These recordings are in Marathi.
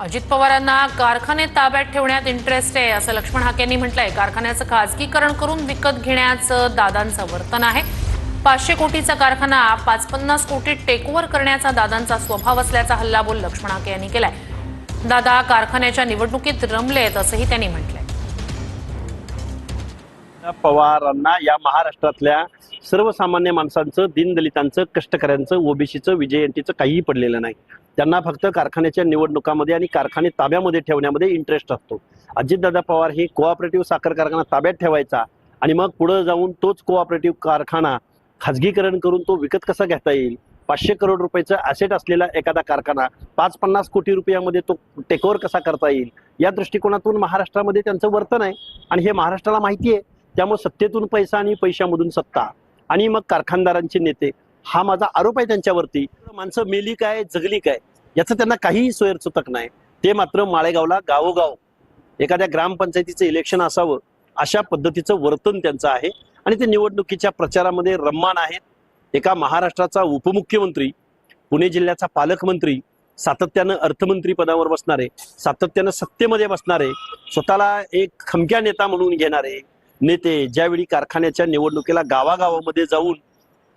अजित पवारांना कारखाने ताब्यात ठेवण्यात इंटरेस्ट आहे असं लक्ष्मण हाकेंनी म्हटलंय। कारखान्याचं खासगीकरण करून विकत घेण्याचं दादांचं वर्तन आहे। 500 कोटीचा कारखाना 550 कोटीत टेकओव्हर करण्याचा दादांचा स्वभाव असल्याचा हल्लाबोल लक्ष्मण हाके यांनी केलाय। दादा कारखान्याच्या निवडणुकीत रमलेत असंही त्यांनी म्हटलंय। पवारांना या महाराष्ट्रातल्या सर्वसामान्य माणसांचं, दीनदलितांचं, कष्टकऱ्यांचं, ओबीसीचं, विजयंतीचं काहीही पडलेलं नाही। त्यांना फक्त कारखान्याच्या निवडणुकामध्ये आणि कारखाने ताब्यामध्ये ठेवण्यामध्ये इंटरेस्ट असतो। अजितदादा पवार हे कोऑपरेटिव्ह साखर कारखाना ताब्यात ठेवायचा आणि मग पुढे जाऊन तोच कोऑपरेटिव्ह कारखाना खाजगीकरण करून तो विकत कसा घेता येईल, 500 करोड रुपयाचं ॲसेट असलेला एखादा कारखाना 550 कोटी रुपयामध्ये तो टेकओव्हर कसा करता येईल, या दृष्टिकोनातून महाराष्ट्रामध्ये त्यांचं वर्तन आहे आणि हे महाराष्ट्राला माहिती आहे। त्यामुळे सत्तेतून पैसा आणि पैशामधून सत्ता आणि मग कारखानदारांचे नेते, हा माझा आरोप आहे त्यांच्यावरती। माणसं मेली काय जगली काय याचं त्यांना काहीही सोयरचुतक नाही। ते मात्र माळेगावला गावोगाव एखाद्या ग्रामपंचायतीचं इलेक्शन असावं अशा पद्धतीचं वर्तन त्यांचं आहे आणि ते निवडणुकीच्या प्रचारामध्ये रममाण आहेत। एका महाराष्ट्राचा उपमुख्यमंत्री, पुणे जिल्ह्याचा पालकमंत्री, सातत्यानं अर्थमंत्री पदावर बसणारे, सातत्यानं सत्तेमध्ये बसणारे, स्वतःला एक खमक्या नेता म्हणून घेणारे नेते ज्यावेळी कारखान्याच्या निवडणुकीला गावागावामध्ये जाऊन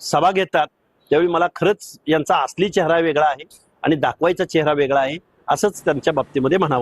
सभा घेतात त्यावेळी मला खरंच यांचा असली चेहरा वेगळा आहे आणि दाखवायचा चेहरा वेगळा आहे असंच त्यांच्या बाबतीमध्ये म्हणावं।